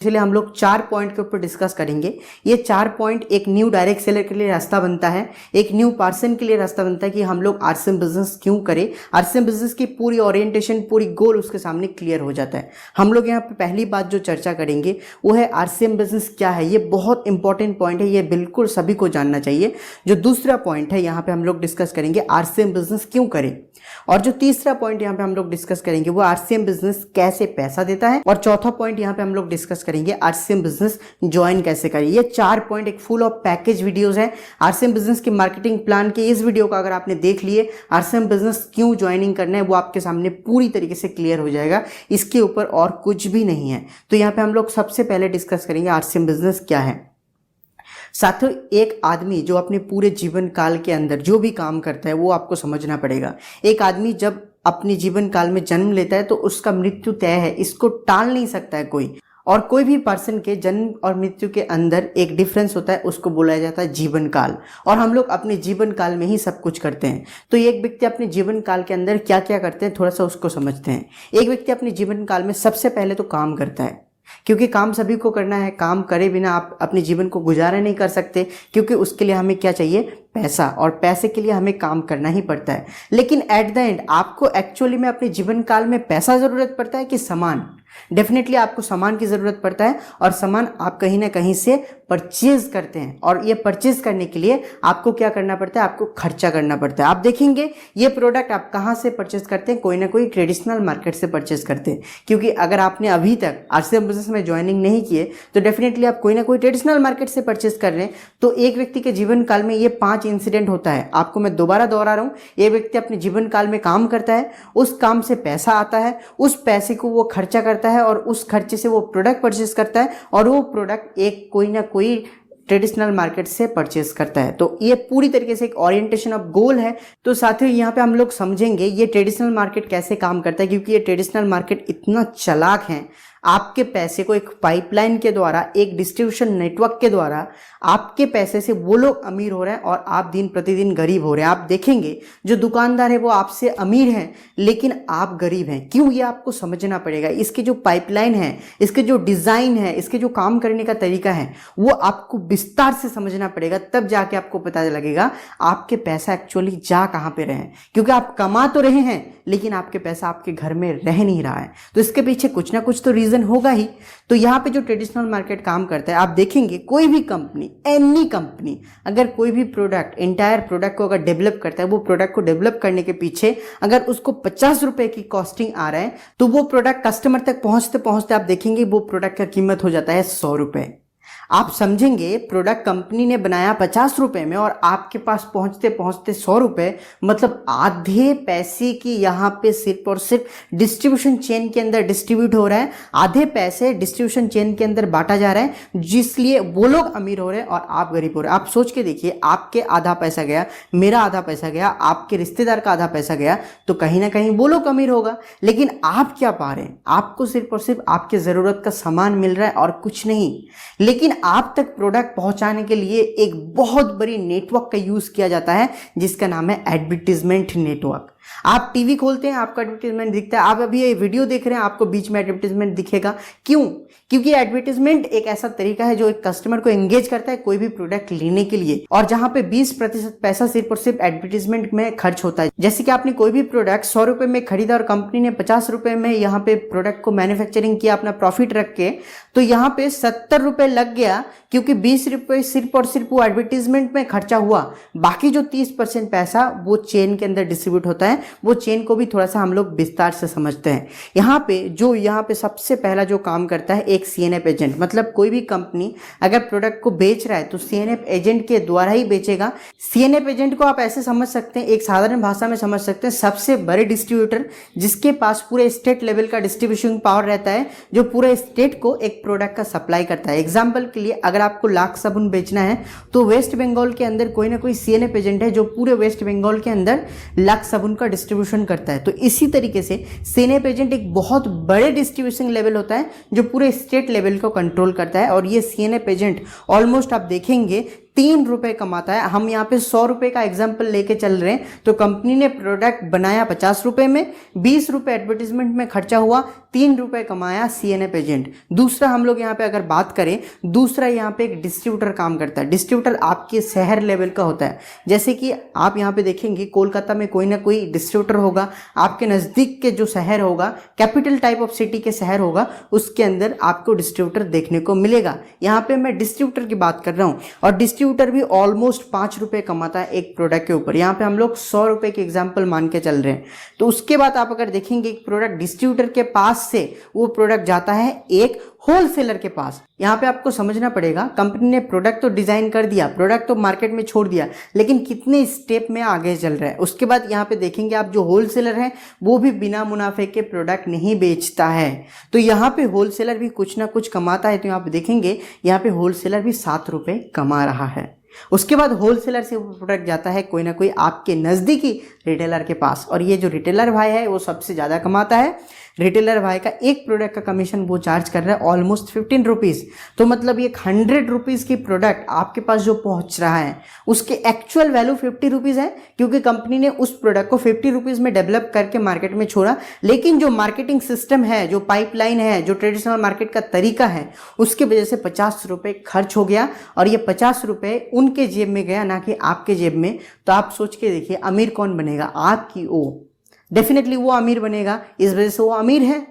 इसलिए हम लोग 4 पॉइंट के ऊपर डिस्कस करेंगे। ये 4 पॉइंट एक न्यू डायरेक्ट सेलर के लिए रास्ता बनता है, एक न्यू पर्सन के लिए रास्ता बनता है कि हम लोग आरसीएम बिजनेस क्यों करें। आरसीएम बिजनेस की पूरी ओरिएंटेशन, पूरी गोल उसके सामने क्लियर हो जाता है। हम लोग यहाँ पे पहली बात जो चर्चा करेंगे वो है आरसीएम बिजनेस क्या है। ये बहुत इंपॉर्टेंट पॉइंट है, ये बिल्कुल सभी को जानना चाहिए। जो दूसरा पॉइंट है यहाँ पे हम लोग डिस्कस करेंगे आरसीएम बिजनेस क्यों करें, और जो तीसरा पॉइंट यहाँ पे हम लोग डिस्कस करेंगे वो आरसीएम बिजनेस कैसे पैसा देता है, और चौथा पॉइंट यहाँ पे हम लोग डिस्कस करेंगे आरसीएम बिजनेस ज्वाइन कैसे करें। ये 4 पॉइंट एक फुल ऑफ पैकेज वीडियोस है आरसीएम बिजनेस की मार्केटिंग प्लान के। इस वीडियो को अगर आपने देख लिए, आरसीएम बिजनेस क्यों ज्वाइनिंग करना है वो आपके सामने पूरी तरीके से क्लियर हो जाएगा। इसके ऊपर और कुछ भी नहीं है। तो यहाँ पे हम लोग सबसे पहले डिस्कस करेंगे आरसीएम बिजनेस क्या है। साथियों, एक आदमी जो अपने पूरे जीवन काल के अंदर जो भी काम करता है वो आपको समझना पड़ेगा। एक आदमी जब अपने जीवन काल में जन्म लेता है तो उसका मृत्यु तय है, इसको टाल नहीं सकता है कोई। और कोई भी पर्सन के जन्म और मृत्यु के अंदर एक डिफरेंस होता है, उसको बोला जाता है जीवन काल। और हम लोग अपने जीवन काल में ही सब कुछ करते हैं। तो एक व्यक्ति अपने जीवन काल के अंदर क्या क्या करते हैं थोड़ा सा उसको समझते हैं। एक व्यक्ति अपने जीवन काल में सबसे पहले तो काम करता है, क्योंकि काम सभी को करना है। काम करे बिना आप अपने जीवन को गुजारा नहीं कर सकते, क्योंकि उसके लिए हमें क्या चाहिए, पैसा, और पैसे के लिए हमें काम करना ही पड़ता है। लेकिन एट द एंड आपको एक्चुअली में अपने जीवन काल में पैसा जरूरत पड़ता है कि सामान? डेफिनेटली आपको सामान की जरूरत पड़ता है, और सामान आप कहीं ना कहीं से परचेज करते हैं। और ये परचेज करने के लिए आपको क्या करना पड़ता है, आपको खर्चा करना पड़ता है। आप देखेंगे ये प्रोडक्ट आप कहाँ से परचेज करते हैं, कोई ना कोई ट्रेडिशनल मार्केट से परचेज करते हैं। क्योंकि अगर आपने अभी तक आरसीएम बिजनेस में ज्वाइनिंग नहीं किए तो डेफिनेटली आप कोई ना कोई ट्रेडिशनल मार्केट से परचेज कर रहे हैं। तो एक व्यक्ति के जीवन काल में ये 5 इंसिडेंट होता है। आपको मैं दोबारा दोहरा रहा हूँ, ये व्यक्ति अपने जीवन काल में काम करता है, उस काम से पैसा आता है, उस पैसे को वो खर्चा करता है, और उस खर्चे से वो प्रोडक्ट परचेज करता है, और वो प्रोडक्ट एक कोई ना कोई ट्रेडिशनल मार्केट से परचेज करता है। तो ये पूरी तरीके से एक ओरिएंटेशन ऑफ गोल है। तो साथियों, यहाँ पे हम लोग समझेंगे ये ट्रेडिशनल मार्केट कैसे काम करता है, क्योंकि ये ट्रेडिशनल मार्केट इतना चालाक है। आपके पैसे को एक पाइपलाइन के द्वारा, एक डिस्ट्रीब्यूशन नेटवर्क के द्वारा आपके पैसे से वो लोग अमीर हो रहे हैं और आप दिन प्रतिदिन गरीब हो रहे हैं। आप देखेंगे जो दुकानदार है वो आपसे अमीर हैं, लेकिन आप गरीब हैं। क्यों, ये आपको समझना पड़ेगा। इसकी जो पाइपलाइन है, इसके जो डिज़ाइन है, इसके जो काम करने का तरीका है, वो आपको विस्तार से समझना पड़ेगा। तब जाके आपको पता लगेगा आपके पैसा एक्चुअली जा कहाँ पे रहे हैं। क्योंकि आप कमा तो रहे हैं, लेकिन आपके पैसा आपके घर में रह नहीं रहा है। तो इसके पीछे कुछ ना कुछ तो रीजन होगा ही। तो यहाँ पे जो ट्रेडिशनल मार्केट काम करता है, आप देखेंगे कोई भी कंपनी, एनी कंपनी, अगर कोई भी प्रोडक्ट, इंटायर प्रोडक्ट को अगर डेवलप करता है, वो प्रोडक्ट को डेवलप करने के पीछे अगर उसको 50 रुपए की कॉस्टिंग आ रहा है, तो वो प्रोडक्ट कस्टमर तक पहुंचते पहुंचते आप देखेंगे वो प्रोडक्ट का कीमत हो जाता है 100 रुपए। आप समझेंगे प्रोडक्ट कंपनी ने बनाया 50 रुपए में और आपके पास पहुंचते पहुंचते 100 रुपए, मतलब आधे पैसे की यहाँ पे सिर्फ और सिर्फ डिस्ट्रीब्यूशन चेन के अंदर डिस्ट्रीब्यूट हो रहा है। आधे पैसे डिस्ट्रीब्यूशन चेन के अंदर बांटा जा रहा है, जिसलिए वो लोग अमीर हो रहे हैं और आप गरीब हो रहे हैं। आप सोच के देखिए, आपके आधा पैसा गया, मेरा आधा पैसा गया, आपके रिश्तेदार का आधा पैसा गया, तो कहीं ना कहीं वो लोग अमीर होगा। लेकिन आप क्या पा रहे हैं, आपको सिर्फ और सिर्फ आपके जरूरत का सामान मिल रहा है और कुछ नहीं। लेकिन आप तक प्रोडक्ट पहुंचाने के लिए एक बहुत बड़ी नेटवर्क का यूज किया जाता है, जिसका नाम है एडवर्टीजमेंट नेटवर्क। आप टीवी खोलते हैं, आपको एडवर्टीजमेंट दिखता है। आप अभी ये वीडियो देख रहे हैं, आपको बीच में एडवर्टीजमेंट दिखेगा। क्यों? क्योंकि एडवर्टीजमेंट एक ऐसा तरीका है जो एक कस्टमर को एंगेज करता है कोई भी प्रोडक्ट लेने के लिए, और जहां पे 20% पैसा सिर्फ और सिर्फ एडवर्टीजमेंट में खर्च होता है। जैसे कि आपने कोई भी प्रोडक्ट 100 रुपए में खरीदा और कंपनी ने 50 रुपए में यहाँ पे प्रोडक्ट को मैन्युफैक्चरिंग किया अपना प्रॉफिट रख के, तो यहाँ पे 70 रुपए लग गया, क्योंकि 20 रुपए सिर्फ और सिर्फ वो एडवर्टीजमेंट में खर्चा हुआ। बाकी जो 30% पैसा वो चेन के अंदर डिस्ट्रीब्यूट होता है। वो चेन को भी थोड़ा सा हम लोग विस्तार से समझते हैं। यहाँ पे सबसे पहला जो काम करता है एक सीएनएफ एजेंट, मतलब कोई भी कंपनी अगर प्रोडक्ट को बेच रहा है तो सीएनएफ एजेंट के द्वारा ही बेचेगा। सीएनएफ एजेंट को आप ऐसे समझ सकते हैं, एक साधारण भाषा में समझ सकते हैं, सबसे बड़े डिस्ट्रीब्यूटर, जिसके पास पूरे स्टेट लेवल का डिस्ट्रीब्यूशन पावर रहता है, जो पूरे स्टेट को एक प्रोडक्ट का सप्लाई करता है। एग्जाम्पल के लिए, अगर आपको लाख साबुन बेचना है तो वेस्ट बंगाल के अंदर कोई ना कोई सीएनएफ एजेंट है जो पूरे वेस्ट बंगाल के अंदर लाख साबुन का डिस्ट्रीब्यूशन करता है। तो इसी तरीके से सीएनएफ एजेंट एक बहुत बड़े डिस्ट्रीब्यूशन लेवल होता है जो पूरे स्टेट लेवल को कंट्रोल करता है। और ये सीएनएफ एजेंट ऑलमोस्ट आप देखेंगे 3 रुपए कमाता है। हम यहाँ पे 100 रुपए का एग्जाम्पल लेके चल रहे हैं, तो कंपनी ने प्रोडक्ट बनाया 50 रुपए में, 20 रुपए एडवर्टीजमेंट में खर्चा हुआ, ₹3 कमाया सीएनएफ एजेंट। दूसरा हम लोग यहाँ पे अगर बात करें, दूसरा यहाँ पे एक डिस्ट्रीब्यूटर काम करता है। डिस्ट्रीब्यूटर आपके शहर लेवल का होता है। जैसे कि आप यहाँ पे देखेंगे कोलकाता में कोई ना कोई डिस्ट्रीब्यूटर होगा, आपके नज़दीक के जो शहर होगा, कैपिटल टाइप ऑफ सिटी के शहर होगा, उसके अंदर आपको डिस्ट्रीब्यूटर देखने को मिलेगा। यहाँ पे मैं डिस्ट्रीब्यूटर की बात कर रहा हूँ और डिस्ट्रीब्यूटर भी ऑलमोस्ट ₹5 कमाता है एक प्रोडक्ट के ऊपर। यहाँ पे हम लोग ₹100 के एग्जाम्पल मान के चल रहे हैं। तो उसके बाद आप अगर देखेंगे एक प्रोडक्ट डिस्ट्रीब्यूटर के पास से वो प्रोडक्ट जाता है एक होलसेलर के पास। यहाँ पे आपको समझना पड़ेगा, कंपनी ने प्रोडक्ट तो डिजाइन कर दिया, प्रोडक्ट तो मार्केट में छोड़ दिया, लेकिन कितने स्टेप में आगे चल रहा है। उसके बाद यहाँ पे देखेंगे आप जो होलसेलर है वो भी बिना मुनाफे के प्रोडक्ट नहीं बेचता है। तो यहाँ पे होलसेलर भी कुछ ना कुछ कमाता है। तो यहाँ पे देखेंगे यहाँ पे होलसेलर भी ₹7 कमा रहा है। उसके बाद होलसेलर से वो प्रोडक्ट जाता है कोई ना कोई आपके नज़दीकी रिटेलर के पास, और ये जो रिटेलर भाई है वो सबसे ज़्यादा कमाता है। रिटेलर भाई का एक प्रोडक्ट का कमीशन वो चार्ज कर रहा है ऑलमोस्ट ₹15। तो मतलब ये ₹100 की प्रोडक्ट आपके पास जो पहुंच रहा है उसके एक्चुअल वैल्यू ₹50 है, क्योंकि कंपनी ने उस प्रोडक्ट को ₹50 में डेवलप करके मार्केट में छोड़ा। लेकिन जो मार्केटिंग सिस्टम है, जो पाइपलाइन है, जो ट्रेडिशनल मार्केट का तरीका है, उसके वजह से ₹50 खर्च हो गया और ये ₹50 उनके जेब में गया, ना कि आपके जेब में। तो आप सोच के देखिए अमीर कौन बनेगा, आप की वो? डेफिनेटली वो अमीर बनेगा, इस वजह से वो अमीर है,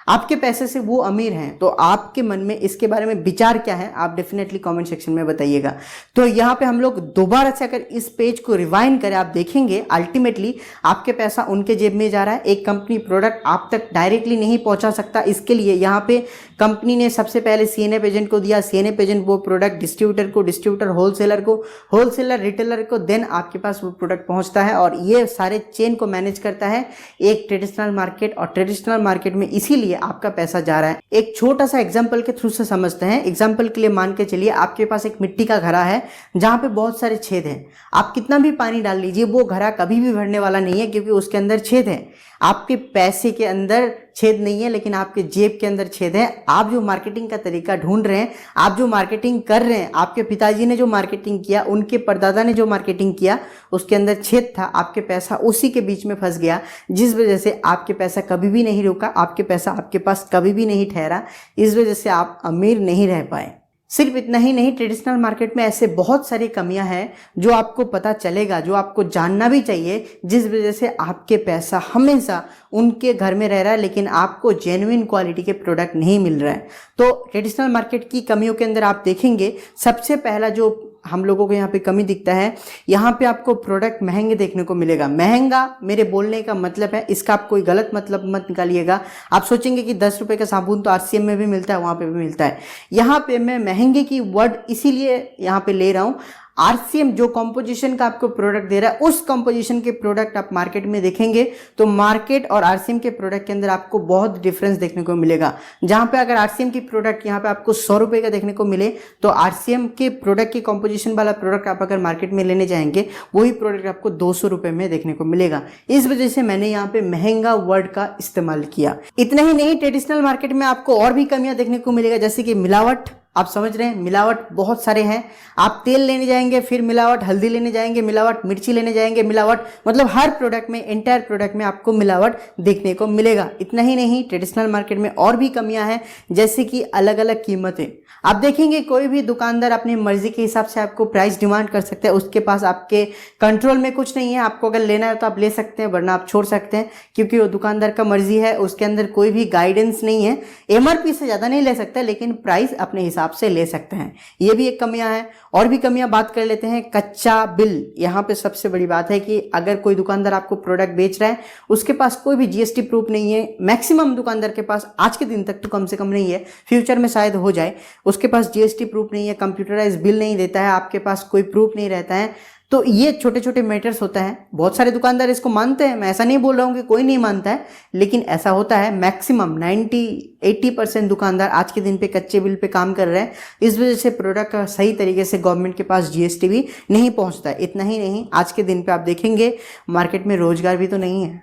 आपके पैसे से वो अमीर हैं। तो आपके मन में इसके बारे में विचार क्या है, आप डेफिनेटली कमेंट सेक्शन में बताइएगा। तो यहाँ पे हम लोग दोबारा से अगर इस पेज को रिवाइंड करें, आप देखेंगे अल्टीमेटली आपके पैसा उनके जेब में जा रहा है। एक कंपनी प्रोडक्ट आप तक डायरेक्टली नहीं पहुंचा सकता, इसके लिए यहाँ पे कंपनी ने सबसे पहले सीएनएफ एजेंट को दिया, सीएनएफ एजेंट वो प्रोडक्ट डिस्ट्रीब्यूटर को, डिस्ट्रीब्यूटर होलसेलर को, होलसेलर रिटेलर को, देन आपके पास वो प्रोडक्ट पहुंचता है और ये सारे चेन को मैनेज करता है एक ट्रेडिशनल मार्केट। और ट्रेडिशनल मार्केट में इसीलिए आपका पैसा जा रहा है। एक छोटा सा एग्जांपल के थ्रू से समझते हैं। एग्जांपल के लिए मान के चलिए आपके पास एक मिट्टी का घड़ा है जहां पे बहुत सारे छेद हैं। आप कितना भी पानी डाल लीजिए वो घड़ा कभी भी भरने वाला नहीं है, क्योंकि उसके अंदर छेद है। आपके पैसे के अंदर छेद नहीं है, लेकिन आपके जेब के अंदर छेद है। आप जो मार्केटिंग का तरीका ढूंढ रहे हैं, आप जो मार्केटिंग कर रहे हैं, आपके पिताजी ने जो मार्केटिंग किया, उनके परदादा ने जो मार्केटिंग किया, उसके अंदर छेद था। आपके पैसा उसी के बीच में फंस गया, जिस वजह से आपके पैसा कभी भी नहीं रुका, आपके पैसा आपके पास कभी भी नहीं ठहरा। इस वजह से आप अमीर नहीं रह पाए। सिर्फ इतना ही नहीं, ट्रेडिशनल मार्केट में ऐसे बहुत सारी कमियां हैं जो आपको पता चलेगा, जो आपको जानना भी चाहिए, जिस वजह से आपके पैसा हमेशा उनके घर में रह रहा है, लेकिन आपको जेन्युइन क्वालिटी के प्रोडक्ट नहीं मिल रहा है। तो ट्रेडिशनल मार्केट की कमियों के अंदर आप देखेंगे, सबसे पहला जो हम लोगों को यहाँ पे कमी दिखता है, यहाँ पे आपको प्रोडक्ट महंगे देखने को मिलेगा। महंगा मेरे बोलने का मतलब है, इसका आप कोई गलत मतलब मत निकालिएगा। आप सोचेंगे कि ₹10 का साबुन तो आरसीएम में भी मिलता है, वहाँ पे भी मिलता है। यहाँ पे मैं महंगे की वर्ड इसीलिए यहाँ पे ले रहा हूँ, आरसीएम जो कंपोजिशन का आपको प्रोडक्ट दे रहा है, उस कंपोजिशन के प्रोडक्ट आप मार्केट में देखेंगे तो मार्केट और आरसीएम के प्रोडक्ट के अंदर आपको बहुत डिफरेंस देखने को मिलेगा। जहां पे अगर आरसीएम की प्रोडक्ट यहाँ पे आपको ₹100 का देखने को मिले, तो आरसीएम के प्रोडक्ट की कंपोजिशन वाला प्रोडक्ट आप अगर मार्केट में लेने जाएंगे, वही प्रोडक्ट आपको ₹200 में देखने को मिलेगा। इस वजह से मैंने यहाँ पे महंगा वर्ड का इस्तेमाल किया। इतना ही नहीं, ट्रेडिशनल मार्केट में आपको और भी कमियां देखने को मिलेगा, जैसे कि मिलावट। आप समझ रहे हैं, मिलावट बहुत सारे हैं। आप तेल लेने जाएंगे फिर मिलावट, हल्दी लेने जाएंगे मिलावट, मिर्ची लेने जाएंगे मिलावट, मतलब हर प्रोडक्ट में, एंटायर प्रोडक्ट में आपको मिलावट देखने को मिलेगा। इतना ही नहीं, ट्रेडिशनल मार्केट में और भी कमियां हैं, जैसे कि अलग अलग कीमतें। आप देखेंगे कोई भी दुकानदार अपनी मर्जी के हिसाब से आपको प्राइस डिमांड कर सकते हैं, उसके पास आपके कंट्रोल में कुछ नहीं है। आपको अगर लेना है तो आप ले सकते हैं, वरना आप छोड़ सकते हैं, क्योंकि वो दुकानदार का मर्जी है, उसके अंदर कोई भी गाइडेंस नहीं है। एमआरपी से ज़्यादा नहीं ले सकते, लेकिन प्राइस अपने हिसाब से ले सकते हैं। ये भी एक कमियां है। और भी कमियां बात कर लेते हैं। कच्चा बिल, यहाँ पे सबसे बड़ी बात है कि अगर कोई दुकानदार आपको प्रोडक्ट बेच रहा है, उसके पास कोई भी जीएसटी प्रूफ नहीं है। मैक्सिमम दुकानदार के पास आज के दिन तक तो कम से कम नहीं है, फ्यूचर में शायद हो जाए। उसके पास जीएसटी प्रूफ नहीं है, कंप्यूटराइज बिल नहीं देता है, आपके पास कोई प्रूफ नहीं रहता है। तो ये छोटे छोटे मैटर्स होता है। बहुत सारे दुकानदार इसको मानते हैं, मैं ऐसा नहीं बोल रहा हूँ कि कोई नहीं मानता है, लेकिन ऐसा होता है। मैक्सिमम 90-80% दुकानदार आज के दिन पे कच्चे बिल पे काम कर रहे हैं। इस वजह से प्रोडक्ट का सही तरीके से गवर्नमेंट के पास जीएसटी भी नहीं पहुंचता है। इतना ही नहीं, आज के दिन पे आप देखेंगे मार्केट में रोजगार भी तो नहीं है।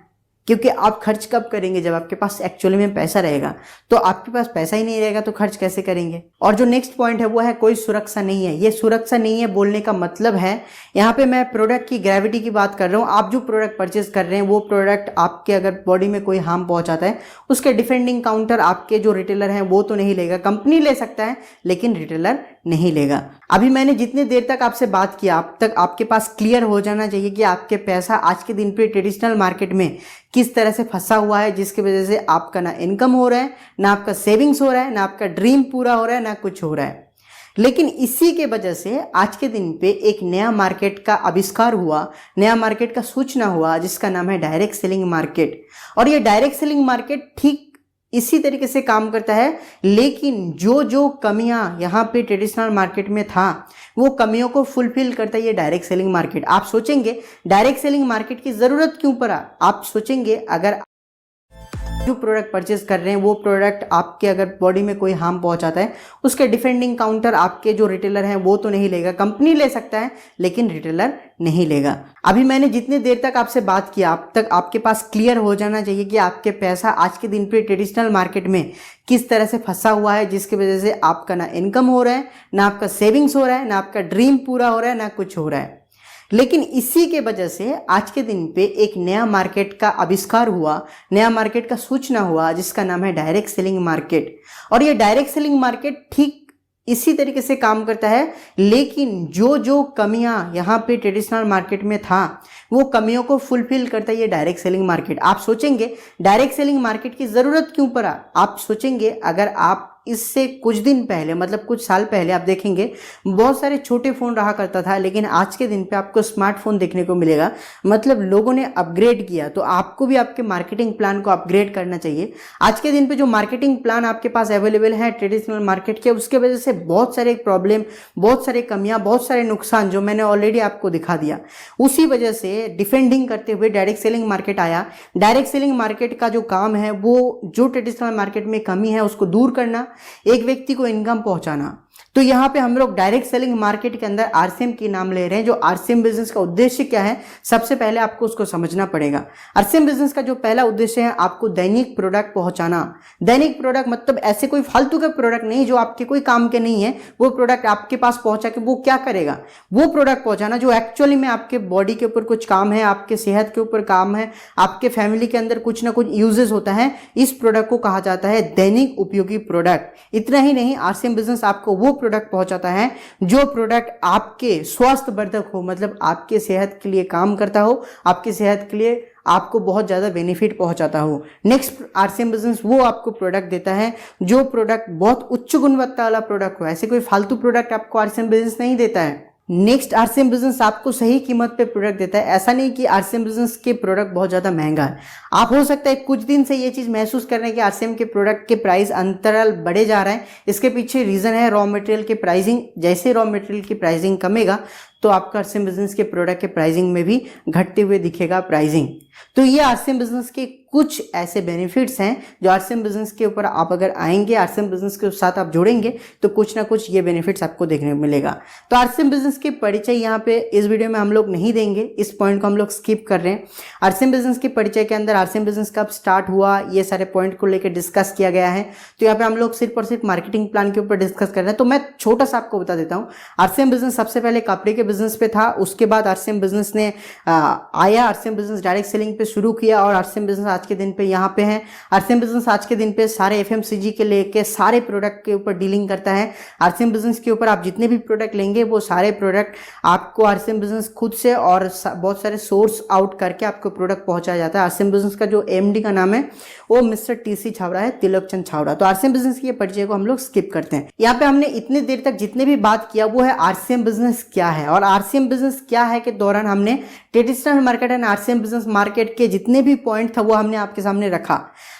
क्योंकि आप खर्च कब करेंगे, जब आपके पास एक्चुअली में पैसा रहेगा। तो आपके पास पैसा ही नहीं रहेगा तो खर्च कैसे करेंगे। और जो नेक्स्ट पॉइंट है वो है कोई सुरक्षा नहीं है। ये सुरक्षा नहीं है बोलने का मतलब है, यहाँ पे मैं प्रोडक्ट की ग्रेविटी की बात कर रहा हूँ। आप जो प्रोडक्ट परचेज कर रहे हैं वो प्रोडक्ट आपके अगर बॉडी में कोई हार्म पहुंचाता है, उसके डिफेंडिंग काउंटर आपके जो रिटेलर हैं वो तो नहीं लेगा। कंपनी ले सकता है लेकिन रिटेलर नहीं लेगा। अभी मैंने जितनी देर तक आपसे बात किया, अब तक आपके पास क्लियर हो जाना चाहिए कि आपके पैसा आज के दिन पे ट्रेडिशनल मार्केट में किस तरह से फंसा हुआ है, जिसकी वजह से आपका ना इनकम हो रहा है, ना आपका सेविंग्स हो रहा है, ना आपका ड्रीम पूरा हो रहा है, ना कुछ हो रहा है। लेकिन इसी के वजह से आज के दिन पे एक नया मार्केट का आविष्कार हुआ, नया मार्केट का सूचना हुआ, जिसका नाम है डायरेक्ट सेलिंग मार्केट। और ये डायरेक्ट सेलिंग मार्केट ठीक इसी तरीके से काम करता है, लेकिन जो जो कमियां यहाँ पे ट्रेडिशनल मार्केट में था वो कमियों को फुलफिल करता है ये डायरेक्ट सेलिंग मार्केट। आप सोचेंगे डायरेक्ट सेलिंग मार्केट की जरूरत क्यों पड़ा। आप सोचेंगे अगर जो प्रोडक्ट परचेज कर रहे हैं वो प्रोडक्ट आपके अगर बॉडी में कोई हार्म पहुंचाता है, उसके डिफेंडिंग काउंटर आपके जो रिटेलर हैं वो तो नहीं लेगा। कंपनी ले सकता है लेकिन रिटेलर नहीं लेगा। अभी मैंने जितनी देर तक आपसे बात किया, अब तक आपके पास क्लियर हो जाना चाहिए कि आपके पैसा आज के दिन पे ट्रेडिशनल मार्केट में किस तरह से फंसा हुआ है, जिसकी वजह से आपका ना इनकम हो रहा है, ना आपका सेविंग्स हो रहा है, ना आपका ड्रीम पूरा हो रहा है, ना कुछ हो रहा है। लेकिन इसी के वजह से आज के दिन पे एक नया मार्केट का आविष्कार हुआ, नया मार्केट का सूचना हुआ, जिसका नाम है डायरेक्ट सेलिंग मार्केट। और ये डायरेक्ट सेलिंग मार्केट ठीक इसी तरीके से काम करता है, लेकिन जो जो कमियां यहाँ पे ट्रेडिशनल मार्केट में था वो कमियों को फुलफिल करता है ये डायरेक्ट सेलिंग मार्केट। आप सोचेंगे डायरेक्ट सेलिंग मार्केट की जरूरत क्यों पड़ा। आप सोचेंगे अगर आप इससे कुछ दिन पहले, मतलब कुछ साल पहले आप देखेंगे बहुत सारे छोटे फोन रहा करता था, लेकिन आज के दिन पे आपको स्मार्टफोन देखने को मिलेगा। मतलब लोगों ने अपग्रेड किया, तो आपको भी आपके मार्केटिंग प्लान को अपग्रेड करना चाहिए। आज के दिन पे जो मार्केटिंग प्लान आपके पास अवेलेबल है ट्रेडिशनल मार्केट के, उसके वजह से बहुत सारे प्रॉब्लम, बहुत सारे कमियां, बहुत सारे नुकसान जो मैंने ऑलरेडी आपको दिखा दिया, उसी वजह से डिफेंडिंग करते हुए डायरेक्ट सेलिंग मार्केट आया। डायरेक्ट सेलिंग मार्केट का जो काम है वो जो ट्रेडिशनल मार्केट में कमी है उसको दूर करना, एक व्यक्ति को इनकम पहुंचाना। तो यहां पे हम लोग डायरेक्ट सेलिंग मार्केट के अंदर आरसीएम की नाम ले रहे हैं। जो आरसीएम बिजनेस का उद्देश्य क्या है, सबसे पहले आपको उसको समझना पड़ेगा। आरसीएम बिजनेस का जो पहला उद्देश्य है आपको दैनिक प्रोडक्ट पहुंचाना। दैनिक प्रोडक्ट मतलब ऐसे कोई फालतू के प्रोडक्ट नहीं जो आपके कोई काम के नहीं है, वो प्रोडक्ट आपके पास पहुंचा के वो क्या करेगा, वो प्रोडक्ट पहुंचाना जो एक्चुअली में आपके बॉडी के ऊपर कुछ काम है, आपके सेहत के ऊपर काम है, आपके फैमिली के अंदर कुछ ना कुछ यूजेस होता है। इस प्रोडक्ट को कहा जाता है दैनिक उपयोगी प्रोडक्ट। इतना ही नहीं, आरसीएम बिजनेस आपको वो प्रोडक्ट पहुंचाता है जो प्रोडक्ट आपके स्वास्थ्यवर्धक हो, मतलब आपके सेहत के लिए काम करता हो, आपकी सेहत के लिए आपको बहुत ज़्यादा बेनिफिट पहुंचाता हो। नेक्स्ट आरसीएम बिजनेस वो आपको प्रोडक्ट देता है जो प्रोडक्ट बहुत उच्च गुणवत्ता वाला प्रोडक्ट हो। ऐसे कोई फालतू प्रोडक्ट आपको आरसीएम बिजनेस नहीं देता है। नेक्स्ट आरसीएम बिजनेस आपको सही कीमत पे प्रोडक्ट देता है। ऐसा नहीं कि आरसीएम बिजनेस के प्रोडक्ट बहुत ज़्यादा महंगा है। आप हो सकता है कुछ दिन से ये चीज़ महसूस कर रहे हैं कि आरसीएम के प्रोडक्ट के प्राइस अंतराल बढ़े जा रहे हैं। इसके पीछे रीज़न है रॉ मटेरियल के प्राइसिंग। जैसे रॉ मटेरियल की प्राइसिंग कमेगा तो आपका आरसीएम बिजनेस के प्रोडक्ट के प्राइसिंग में भी घटते हुए दिखेगा प्राइसिंग। तो ये आरसीएम बिजनेस के कुछ ऐसे बेनिफिट्स हैं जो आरसीएम बिजनेस के ऊपर आप अगर आएंगे, आरसीएम बिजनेस के साथ आप जुड़ेंगे तो कुछ ना कुछ ये बेनिफिट्स आपको देखने को मिलेगा। तो आरसीएम बिजनेस के परिचय यहाँ पे इस वीडियो में हम लोग नहीं देंगे, इस पॉइंट को हम लोग स्किप कर रहे हैं। आरसीएम बिजनेस के परिचय के अंदर आरसीएम बिजनेस कब स्टार्ट हुआ, ये सारे पॉइंट को लेकर डिस्कस किया गया है। तो यहाँ पे हम लोग सिर्फ और सिर्फ मार्केटिंग प्लान के ऊपर डिस्कस कर रहे हैं। तो मैं छोटा सा आपको बता देता हूँ। आरसीएम बिजनेस सबसे पहले कपड़े के बिजनेस पे था, उसके बाद आरसीएम बिजनेस ने आया, आरसीएम बिजनेस डायरेक्ट सेलिंग पे शुरू किया और आरसीएम बिजनेस आज के दिन पे यहाँ पे है। आरसीएम बिजनेस आज के दिन पे सारे एफएमसीजी के लेके सारे प्रोडक्ट के ऊपर डीलिंग करता है। आरसीएम बिजनेस के ऊपर आप जितने भी प्रोडक्ट लेंगे वो सारे प्रोडक्ट आपको आरसीएम बिजनेस खुद से और बहुत सारे सोर्स आउट करके आपको प्रोडक्ट पहुंचाया जाता है। आरसीएम बिजनेस का जो एमडी का नाम है वो मिस्टर टीसी छावड़ा है, तिलक चंद छावड़ा। तो आरसीएम बिजनेस के परिचय को हम लोग स्किप करते हैं। यहाँ पे हमने इतनी देर तक जितने भी बात किया वो है आरसीएम बिजनेस क्या है और आरसीएम बिजनेस क्या है के दौरान हमने traditional market and RCM business market के जितने भी पॉइंट था वो हमने आपके सामने रखा।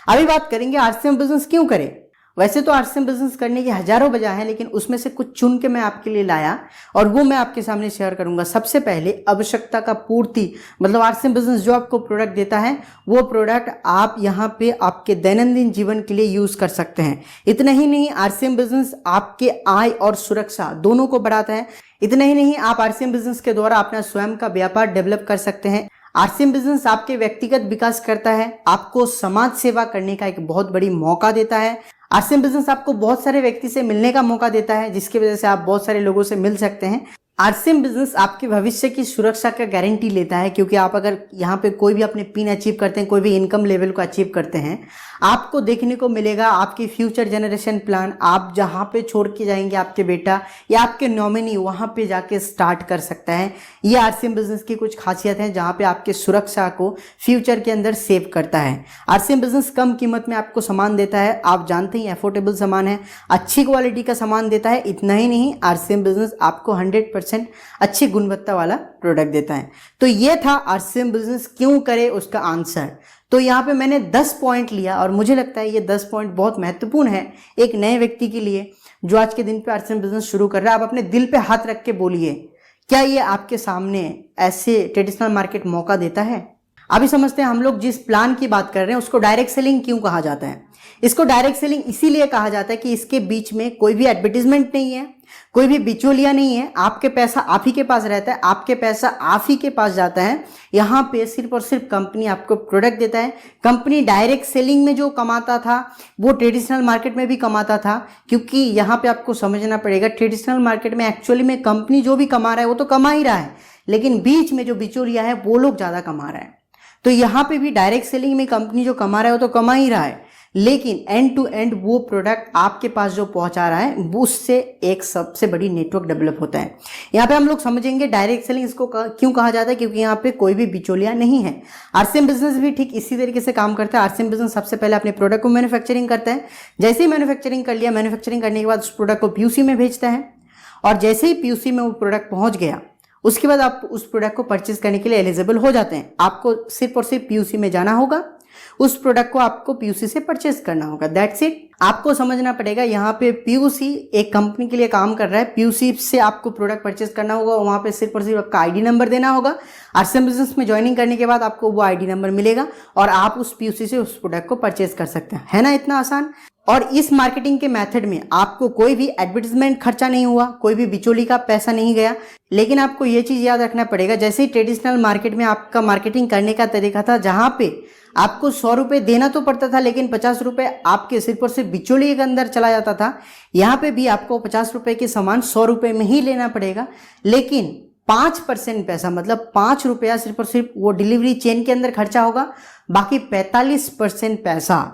अभी बात करेंगे आरसीएम बिजनेस क्यों करें। वैसे तो आरसीएम बिजनेस करने की हजारों वजह है, लेकिन उसमें से कुछ चुन के मैं आपके लिए लाया और वो मैं आपके सामने शेयर करूंगा। सबसे पहले आवश्यकता का पूर्ति, मतलब आरसीएम बिजनेस जो आपको प्रोडक्ट देता है वो प्रोडक्ट आप यहाँ पे आपके दैनंदिन जीवन के लिए यूज कर सकते हैं। इतना ही नहीं, आरसीएम बिजनेस आपके आय और सुरक्षा दोनों को बढ़ाता है। इतना ही नहीं, आप आरसीएम बिजनेस के द्वारा अपना स्वयं का व्यापार डेवलप कर सकते हैं। आरसीएम बिजनेस आपके व्यक्तिगत विकास करता है, आपको समाज सेवा करने का एक बहुत बड़ी मौका देता है। आरसीएम बिजनेस आपको बहुत सारे व्यक्ति से मिलने का मौका देता है, जिसकी वजह से आप बहुत सारे लोगों से मिल सकते हैं। आरसीएम बिजनेस आपके भविष्य की सुरक्षा का गारंटी लेता है, क्योंकि आप अगर यहाँ पे कोई भी अपने पिन अचीव करते हैं, कोई भी इनकम लेवल को अचीव करते हैं, आपको देखने को मिलेगा आपकी फ्यूचर जनरेशन प्लान। आप जहाँ पे छोड़ के जाएंगे आपके बेटा या आपके नॉमिनी, वहाँ पे जाके स्टार्ट कर सकता है। ये आरसीएम बिजनेस की कुछ खासियत है जहाँ पे आपके सुरक्षा को फ्यूचर के अंदर सेव करता है। आरसीएम बिजनेस कम कीमत में आपको सामान देता है, आप जानते ही अफोर्डेबल सामान है, अच्छी क्वालिटी का सामान देता है। इतना ही नहीं, आरसीएम बिजनेस आपको 100% अच्छी गुणवत्ता वाला प्रोडक्ट देता है। तो ये था आरसीएम बिजनेस क्यों करे उसका आंसर। तो यहाँ पे मैंने 10 पॉइंट लिया और मुझे लगता है ये 10 पॉइंट बहुत महत्वपूर्ण है एक नए व्यक्ति के लिए जो आज के दिन पे आरसीएम बिजनेस शुरू कर रहा है। आप अपने दिल पे हाथ रख के बोलिए, क्या ये आपके सामने ऐसे ट्रेडिशनल मार्केट मौका देता है? अभी समझते हैं हम लोग जिस प्लान की बात कर रहे हैं उसको डायरेक्ट सेलिंग क्यों कहा जाता है। इसको डायरेक्ट सेलिंग इसीलिए कहा जाता है कि इसके बीच में कोई भी एडवर्टीजमेंट नहीं है, कोई भी बिचौलिया नहीं है। आपके पैसा आप ही के पास रहता है, आपके पैसा आप ही के पास जाता है। यहाँ पे सिर्फ और सिर्फ कंपनी आपको प्रोडक्ट देता है। कंपनी डायरेक्ट सेलिंग में जो कमाता था वो ट्रेडिशनल मार्केट में भी कमाता था, क्योंकि यहाँ पे आपको समझना पड़ेगा ट्रेडिशनल मार्केट में एक्चुअली में कंपनी जो भी कमा रहा है वो तो कमा ही रहा है, लेकिन बीच में जो बिचौलिया है वो लोग ज़्यादा कमा रहा है। तो यहाँ पे भी डायरेक्ट सेलिंग में कंपनी जो कमा रहा है वो तो कमा ही रहा है, लेकिन एंड टू एंड वो प्रोडक्ट आपके पास जो पहुंचा रहा है वो उससे एक सबसे बड़ी नेटवर्क डेवलप होता है। यहाँ पे हम लोग समझेंगे डायरेक्ट सेलिंग इसको क्यों कहा जाता है, क्योंकि यहाँ पे कोई भी बिचौलिया नहीं है। आरसीएम बिजनेस भी ठीक इसी तरीके से काम करता है। आरसीएम बिजनेस सबसे पहले अपने प्रोडक्ट को मैन्युफैक्चरिंग करता है। जैसे ही मैन्युफैक्चरिंग कर लिया, मैन्युफैक्चरिंग करने के बाद उस प्रोडक्ट को पीयूसी में भेजता है, और जैसे ही पीयूसी में वो प्रोडक्ट पहुंच गया उसके बाद आप उस प्रोडक्ट को परचेज करने के लिए एलिजिबल हो जाते हैं। आपको सिर्फ और सिर्फ पीयूसी में जाना होगा, उस प्रोडक्ट को आपको पीयूसी से परचेज करना होगा, दैट्स इट। आपको समझना पड़ेगा यहाँ पे पीयूसी एक कंपनी के लिए काम कर रहा है, पीयूसी से आपको प्रोडक्ट परचेज करना होगा, वहाँ पे सिर्फ और सिर्फ आपका आईडी नंबर देना होगा। आरसीएम बिजनेस में ज्वाइनिंग करने के बाद आपको वो आईडी नंबर मिलेगा और आप उस पीयूसी से उस प्रोडक्ट को परचेज कर सकते हैं। है ना इतना आसान। और इस मार्केटिंग के मेथड में आपको कोई भी एडवर्टीजमेंट खर्चा नहीं हुआ, कोई भी बिचौली का पैसा नहीं गया। लेकिन आपको ये चीज़ याद रखना पड़ेगा, जैसे ही ट्रेडिशनल मार्केट में आपका मार्केटिंग करने का तरीका था जहाँ पे आपको 100 रुपये देना तो पड़ता था, लेकिन 50 रुपये आपके सिर्फ और सिर्फ बिचौलिए के अंदर चला जाता था। यहाँ पे भी आपको 50 रुपये के सामान 100 रुपये में ही लेना पड़ेगा, लेकिन 5% पैसा मतलब 5 रुपया सिर्फ और सिर्फ वो डिलीवरी चेन के अंदर खर्चा होगा। बाकी 45% पैसा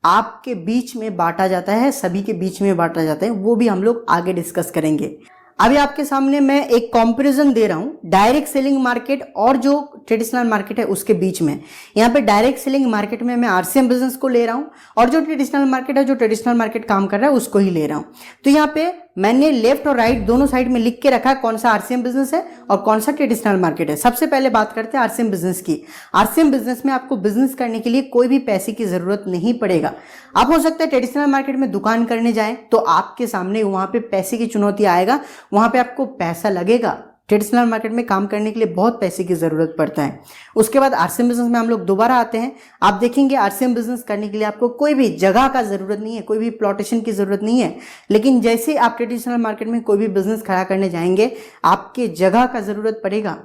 आपके बीच में बांटा जाता है, सभी के बीच में बांटा जाता है। वो भी हम लोग आगे डिस्कस करेंगे। अभी आपके सामने मैं एक कंपैरिजन दे रहा हूं डायरेक्ट सेलिंग मार्केट और जो ट्रेडिशनल मार्केट है उसके बीच में। यहाँ पे डायरेक्ट सेलिंग मार्केट में मैं आरसीएम बिजनेस को ले रहा हूं और जो ट्रेडिशनल मार्केट है, जो ट्रेडिशनल मार्केट काम कर रहा है उसको ही ले रहा हूं। तो यहाँ पे मैंने लेफ्ट और राइट दोनों साइड में लिख के रखा है कौन सा आरसीएम बिजनेस है और कौन सा ट्रेडिशनल मार्केट है। सबसे पहले बात करते हैं आरसीएम बिजनेस की। आरसीएम बिजनेस में आपको बिजनेस करने के लिए कोई भी पैसे की जरूरत नहीं पड़ेगा। आप हो सकता है ट्रेडिशनल मार्केट में दुकान करने जाएं तो आपके सामने वहां पे पैसे की चुनौती आएगा, वहां पे आपको पैसा लगेगा। ट्रेडिशनल मार्केट में काम करने के लिए बहुत पैसे की जरूरत पड़ता है। उसके बाद आरसीएम बिजनेस में हम लोग दोबारा आते हैं। आप देखेंगे आरसीएम बिजनेस करने के लिए आपको कोई भी जगह का जरूरत नहीं है, कोई भी प्लॉटेशन की जरूरत नहीं है। लेकिन जैसे आप ट्रेडिशनल मार्केट में कोई भी बिजनेस खड़ा करने जाएंगे आपके जगह का जरूरत पड़ेगा।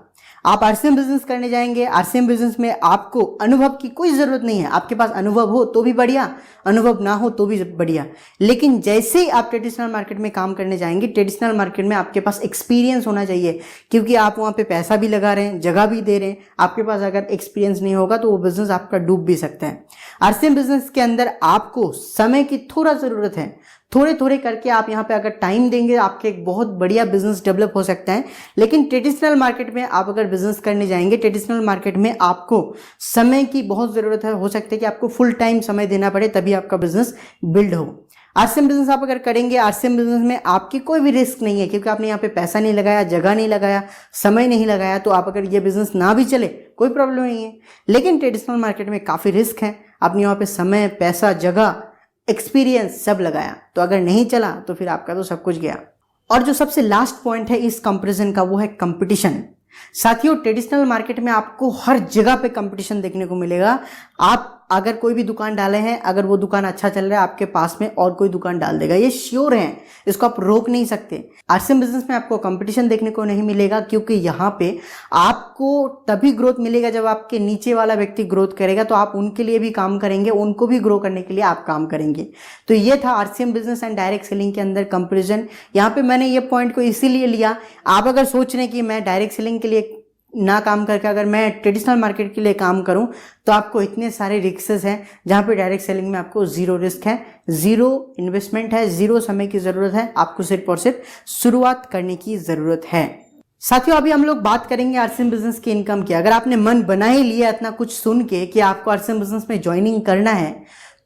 आप आरसीएम बिजनेस करने जाएंगे, आरसीएम बिजनेस में आपको अनुभव की कोई जरूरत नहीं है। आपके पास अनुभव हो तो भी बढ़िया, अनुभव ना हो तो भी बढ़िया। लेकिन जैसे ही आप ट्रेडिशनल मार्केट में काम करने जाएंगे, ट्रेडिशनल मार्केट में आपके पास एक्सपीरियंस होना चाहिए, क्योंकि आप वहाँ पे पैसा भी लगा रहे हैं, जगह भी दे रहे हैं। आपके पास अगर एक्सपीरियंस नहीं होगा तो वो बिजनेस आपका डूब भी सकता है। आरसीएम बिजनेस के अंदर आपको समय की थोड़ा जरूरत है, थोड़े थोड़े करके आप यहाँ पे अगर टाइम देंगे आपके एक बहुत बढ़िया बिजनेस डेवलप हो सकता है। लेकिन ट्रेडिशनल मार्केट में आप अगर बिजनेस करने जाएंगे, ट्रेडिशनल मार्केट में आपको समय की बहुत ज़रूरत है। हो सकता है कि आपको फुल टाइम समय देना पड़े तभी आपका बिजनेस बिल्ड हो। आरसीएम बिजनेस आप अगर करेंगे, आरसीएम बिजनेस में आपकी कोई भी रिस्क नहीं है, क्योंकि आपने यहाँ पे पैसा नहीं लगाया, जगह नहीं लगाया, समय नहीं लगाया। तो आप अगर ये बिजनेस ना भी चले कोई प्रॉब्लम नहीं है। लेकिन ट्रेडिशनल मार्केट में काफ़ी रिस्क है। आपने यहाँ पे समय, पैसा, जगह, एक्सपीरियंस सब लगाया, तो अगर नहीं चला तो फिर आपका तो सब कुछ गया। और जो सबसे लास्ट पॉइंट है इस कंपैरिजन का वो है कंपटीशन। साथियों, ट्रेडिशनल मार्केट में आपको हर जगह पे कंपटीशन देखने को मिलेगा। आप आप अगर कोई भी दुकान डाले हैं, अगर वो दुकान अच्छा चल रहा है, आपके पास में और कोई दुकान डाल देगा, ये श्योर है, इसको आप रोक नहीं सकते। आरसीएम बिजनेस में आपको कंपटीशन देखने को नहीं मिलेगा, क्योंकि यहाँ पे आपको तभी ग्रोथ मिलेगा जब आपके नीचे वाला व्यक्ति ग्रोथ करेगा, तो आप उनके लिए भी काम करेंगे, उनको भी ग्रो करने के लिए आप काम करेंगे। तो ये था RCM business and direct selling के अंदर कंपैरिजन। यहाँ पे मैंने ये पॉइंट को इसीलिए लिया, आप अगर सोच रहे हैं कि मैं डायरेक्ट सेलिंग के लिए ना काम करके अगर मैं ट्रेडिशनल मार्केट के लिए काम करूं, तो आपको इतने सारे रिस्क हैं, जहां पे डायरेक्ट सेलिंग में आपको जीरो रिस्क है, जीरो इन्वेस्टमेंट है, जीरो समय की जरूरत है, आपको सिर्फ और सिर्फ शुरुआत करने की जरूरत है। साथियों, अभी हम लोग बात करेंगे आरसीएम बिजनेस की इनकम की। अगर आपने मन बना ही लिया इतना कुछ सुन के कि आपको आरसीएम बिजनेस में ज्वाइनिंग करना है,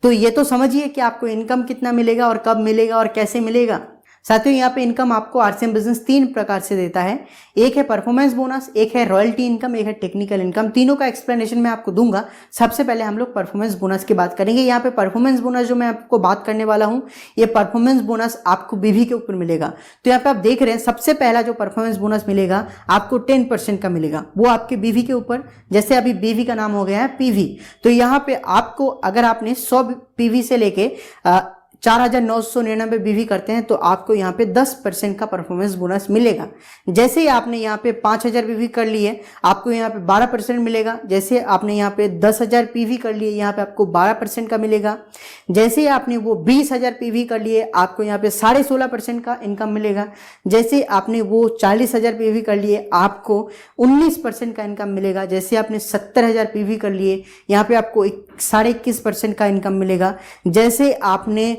तो ये तो समझिए कि आपको इनकम कितना मिलेगा और कब मिलेगा और कैसे मिलेगा। साथियों, यहाँ पे इनकम आपको आरसीएम बिजनेस 3 प्रकार से देता है। एक है परफॉर्मेंस बोनस, एक है रॉयल्टी इनकम, एक है टेक्निकल इनकम। तीनों का एक्सप्लेनेशन मैं आपको दूंगा। सबसे पहले हम लोग परफॉर्मेंस बोनस की बात करेंगे। यहाँ पे परफॉर्मेंस बोनस जो मैं आपको बात करने वाला हूँ, ये परफॉर्मेंस बोनस आपको बीवी के ऊपर मिलेगा। तो यहाँ पे आप देख रहे हैं, सबसे पहला जो परफॉर्मेंस बोनस मिलेगा आपको 10% का मिलेगा, वो आपके बीवी के ऊपर। जैसे अभी बीवी का नाम हो गया है पीवी, तो यहाँ पे आपको अगर आपने 100 पीवी से लेके 4,999 बीवी करते हैं, तो आपको यहाँ पे 10% का परफॉर्मेंस बोनस मिलेगा। जैसे ही आपने यहाँ पे 5,000 पीवी कर लिए, आपको यहाँ पे 12% मिलेगा। जैसे आपने यहाँ पे 10,000 पीवी कर लिए, यहाँ पे आपको 12% का मिलेगा। जैसे ही आपने वो 20,000 पीवी कर लिए, आपको यहाँ पे 16.5% का इनकम मिलेगा। जैसे आपने वो 40,000 पीवी कर लिए, आपको 19% का इनकम मिलेगा। जैसे आपने 70,000 पीवी कर लिए, यहाँ पे आपको 21.5% का इनकम मिलेगा। जैसे आपने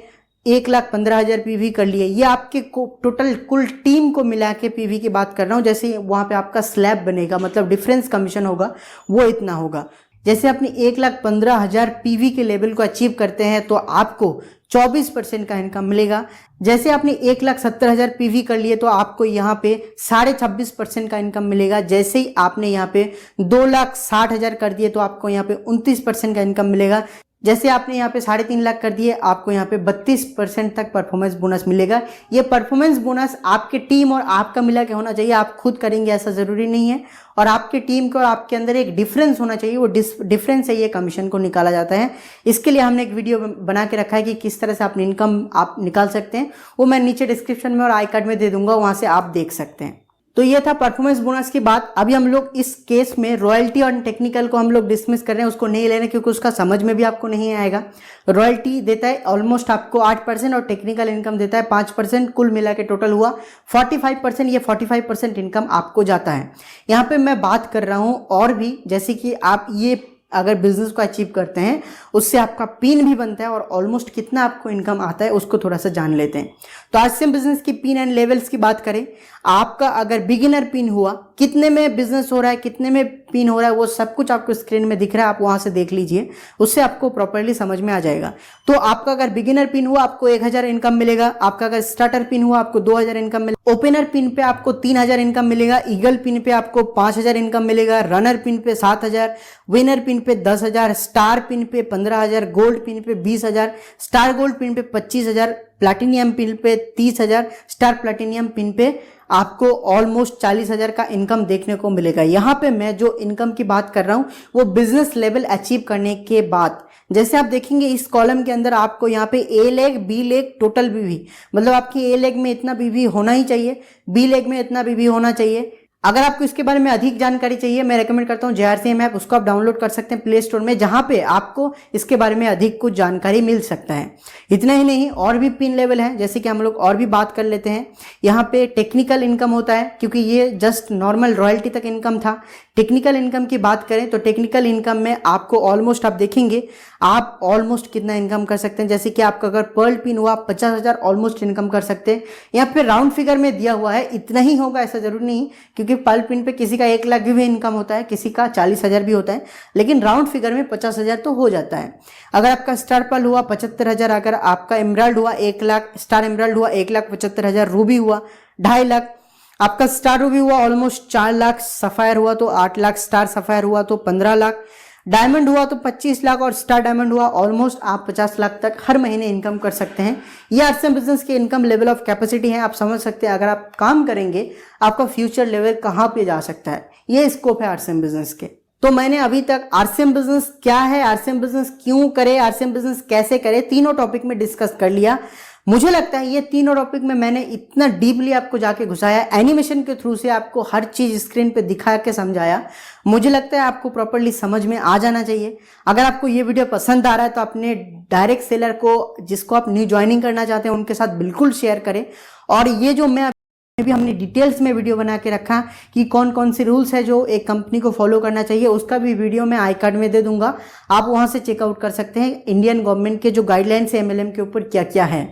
1,15,000 पीवी कर लिए, ये आपके टोटल कुल टीम को मिला के पीवी की बात कर रहा हूं। जैसे वहां पे आपका स्लैब बनेगा, मतलब डिफरेंस कमीशन होगा, वो इतना होगा। जैसे अपनी 1,15,000 पीवी के लेवल को अचीव करते हैं, तो आपको 24% का इनकम मिलेगा। जैसे आपने 1,70,000 पीवी कर लिए, तो आपको यहाँ पे 26.5% का इनकम मिलेगा। जैसे ही आपने यहाँ पे 2,60,000 कर दिए, तो आपको यहाँ पे 29% का इनकम मिलेगा। जैसे आपने यहाँ पे 3.5 लाख कर दिए, आपको यहाँ पे 32% तक परफॉर्मेंस बोनस मिलेगा। ये परफॉर्मेंस बोनस आपके टीम और आपका मिला के होना चाहिए, आप खुद करेंगे ऐसा जरूरी नहीं है। और आपके टीम को और आपके अंदर एक डिफरेंस होना चाहिए, वो डिफरेंस से ये कमीशन को निकाला जाता है। इसके लिए हमने एक वीडियो बना के रखा है कि किस तरह से अपनी इनकम आप निकाल सकते हैं, वो मैं नीचे डिस्क्रिप्शन में और आई कार्ड में दे दूंगा, वहां से आप देख सकते हैं। तो ये था परफॉर्मेंस बोनस की बात। अभी हम लोग इस केस में रॉयल्टी और टेक्निकल को हम लोग डिसमिस कर रहे हैं, उसको नहीं ले रहे हैं, क्योंकि उसका समझ में भी आपको नहीं आएगा। रॉयल्टी देता है ऑलमोस्ट आपको 8% और टेक्निकल इनकम देता है 5%, कुल मिला के टोटल हुआ 45%। ये 45% इनकम आपको जाता है। यहाँ पे मैं बात कर रहा हूँ और भी, जैसे कि आप ये अगर बिजनेस को अचीव करते हैं, उससे आपका पिन भी बनता है और ऑलमोस्ट कितना आपको इनकम आता है उसको थोड़ा सा जान लेते हैं। तो आरसीएम बिजनेस की पिन एंड लेवल्स की बात करें, आपका अगर बिगिनर पिन हुआ, कितने में बिजनेस हो रहा है, कितने में पिन हो रहा है, वो सब कुछ आपको स्क्रीन में दिख रहा है, आप वहां से देख लीजिए, उससे आपको प्रॉपर्ली समझ में आ जाएगा। तो आपका अगर बिगिनर पिन हुआ, आपको 1,000 इनकम मिलेगा। आपका अगर स्टार्टर पिन हुआ, आपको 2,000 इनकम मिलेगा। ओपनर पिन पे आपको 3,000 इनकम मिलेगा। ईगल पिन पे आपको 5,000 इनकम मिलेगा। रनर पिन पे 7,000, विनर पिन पे 10,000, स्टार पिन पे 15,000, गोल्ड पिन पे 20,000, स्टार गोल्ड पिन पे 25,000, प्लैटिनियम पिन पे 30,000, स्टार प्लैटिनियम पिन पे आपको ऑलमोस्ट 40,000 का इनकम देखने को मिलेगा। यहाँ पे मैं जो इनकम की बात कर रहा हूँ, वो बिजनेस लेवल अचीव करने के बाद। जैसे आप देखेंगे इस कॉलम के अंदर आपको यहाँ पे ए लेग, बी लेग, टोटल बीवी, मतलब आपकी ए लेग में इतना बीवी होना ही चाहिए, बी लेग में इतना बीवी होना चाहिए। अगर आपको इसके बारे में अधिक जानकारी चाहिए, मैं रेकमेंड करता हूँ JRCM ऐप, उसको आप डाउनलोड कर सकते हैं प्ले स्टोर में, जहां पे आपको इसके बारे में अधिक कुछ जानकारी मिल सकता है। इतना ही नहीं, और भी पिन लेवल है, जैसे कि हम लोग और भी बात कर लेते हैं। यहाँ पे टेक्निकल इनकम होता है, क्योंकि ये जस्ट नॉर्मल रॉयल्टी तक इनकम था। टेक्निकल इनकम की बात करें तो टेक्निकल इनकम में आपको ऑलमोस्ट, आप देखेंगे आप ऑलमोस्ट कितना इनकम कर सकते हैं। जैसे कि आपका अगर पर्ल पिन हुआ 50,000 ऑलमोस्ट इनकम कर सकते हैं। यहाँ पे राउंड फिगर में दिया हुआ है, इतना ही होगा ऐसा जरूरी नहीं, क्योंकि पर्ल पिन पे किसी का 1 लाख भी इनकम होता है, किसी का 40,000 भी होता है, लेकिन राउंड फिगर में 50,000 तो हो जाता है। अगर आपका स्टार पर्ल हुआ 75,000, अगर आपका एमराल्ड हुआ 1 लाख, स्टार एमराल्ड हुआ 1,75,000, रूबी हुआ 2.5 लाख, आपका स्टार रूबी हुआ ऑलमोस्ट 4 लाख, सफायर हुआ तो 8 लाख, स्टार सफायर हुआ तो 15 लाख, डायमंड हुआ तो 25 लाख और स्टार डायमंड हुआ ऑलमोस्ट आप 50 लाख तक हर महीने इनकम कर सकते हैं। ये आरसीएम बिजनेस के इनकम लेवल ऑफ कैपेसिटी है। आप समझ सकते हैं अगर आप काम करेंगे आपका फ्यूचर लेवल कहाँ पे जा सकता है। ये स्कोप है आरसीएम बिजनेस के। तो मैंने अभी तक आरसीएम बिजनेस क्या है, आरसीएम बिजनेस क्यों करे, आरसीएम बिजनेस कैसे करे, तीनों टॉपिक में डिस्कस कर लिया। मुझे लगता है ये तीनों टॉपिक में मैंने इतना डीपली आपको जाके घुसाया, एनिमेशन के थ्रू से आपको हर चीज स्क्रीन पे दिखा के समझाया। मुझे लगता है आपको प्रॉपर्ली समझ में आ जाना चाहिए। अगर आपको ये वीडियो पसंद आ रहा है तो अपने डायरेक्ट सेलर को, जिसको आप न्यू ज्वाइनिंग करना चाहते हैं, उनके साथ बिल्कुल शेयर करें। और ये जो मैं भी हमने डिटेल्स में वीडियो बना के रखा कि कौन कौन से रूल्स है जो एक कंपनी को फॉलो करना चाहिए, उसका भी वीडियो मैं आई कार्ड में दे दूंगा, आप वहां से चेकआउट कर सकते हैं इंडियन गवर्नमेंट के जो गाइडलाइंस है एमएलएम के ऊपर क्या क्या है।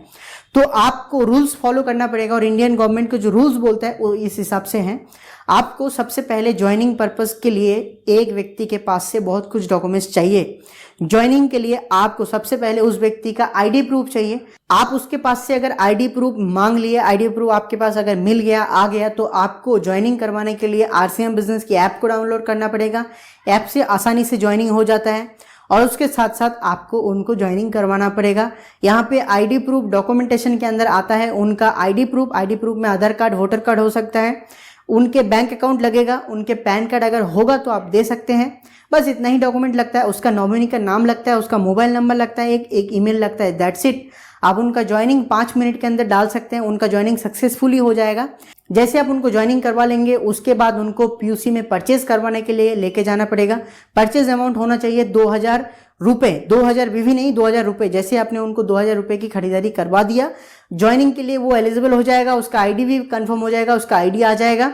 तो आपको रूल्स फॉलो करना पड़ेगा और इंडियन गवर्नमेंट के जो रूल्स बोलता है वो इस हिसाब से हैं। आपको सबसे पहले ज्वाइनिंग पर्पस के लिए एक व्यक्ति के पास से बहुत कुछ डॉक्यूमेंट्स चाहिए। ज्वाइनिंग के लिए आपको सबसे पहले उस व्यक्ति का आईडी प्रूफ चाहिए। आप उसके पास से अगर आईडी प्रूफ मांग लिए, आईडी प्रूफ आपके पास अगर मिल गया, आ गया, तो आपको ज्वाइनिंग करवाने के लिए आरसीएम बिजनेस की ऐप को डाउनलोड करना पड़ेगा। ऐप से आसानी से ज्वाइनिंग हो जाता है और उसके साथ साथ आपको उनको ज्वाइनिंग करवाना पड़ेगा। यहाँ पे आईडी प्रूफ डॉक्यूमेंटेशन के अंदर आता है उनका आईडी प्रूफ में आधार कार्ड, वोटर कार्ड हो सकता है, उनके बैंक अकाउंट लगेगा, उनके पैन कार्ड अगर होगा तो आप दे सकते हैं। बस इतना ही डॉक्यूमेंट लगता है। उसका नॉमिनी का नाम लगता है, उसका मोबाइल नंबर लगता है, एक ईमेल लगता है, दैट्स इट। आप उनका ज्वाइनिंग 5 मिनट के अंदर डाल सकते हैं, उनका ज्वाइनिंग सक्सेसफुली हो जाएगा। जैसे आप उनको ज्वाइनिंग करवा लेंगे उसके बाद उनको पीयूसी में परचेज करवाने के लिए लेके जाना पड़ेगा। परचेज अमाउंट होना चाहिए 2000 रुपए, 2000 बीवी नहीं, 2000 रुपए। जैसे आपने उनको 2000 रुपए की खरीदारी करवा दिया, ज्वाइनिंग के लिए वो एलिजिबल हो जाएगा, उसका आईडी भी कंफर्म हो जाएगा, उसका आईडी आ जाएगा।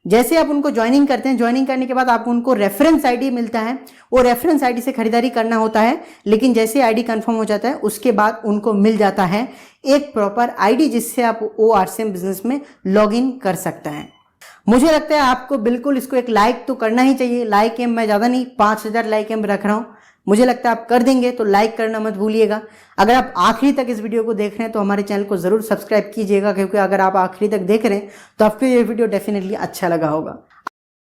जैसे आप उनको ज्वाइनिंग करते हैं, ज्वाइनिंग करने के बाद आपको उनको रेफरेंस आईडी मिलता है, वो रेफरेंस आईडी से खरीदारी करना होता है। लेकिन जैसे आईडी कंफर्म हो जाता है उसके बाद उनको मिल जाता है एक प्रॉपर आईडी जिससे आप वो आरसीएम बिजनेस में लॉग इन कर सकते हैं। मुझे लगता है आपको बिल्कुल इसको एक लाइक तो करना ही चाहिए। लाइक एम मैं ज़्यादा नहीं, 5000 लाइक एम रख रहा हूँ। मुझे लगता है आप कर देंगे, तो लाइक करना मत भूलिएगा। अगर आप आखिरी तक इस वीडियो को देख रहे हैं तो हमारे चैनल को ज़रूर सब्सक्राइब कीजिएगा, क्योंकि अगर आप आखिरी तक देख रहे हैं तो आपको ये वीडियो डेफिनेटली अच्छा लगा होगा।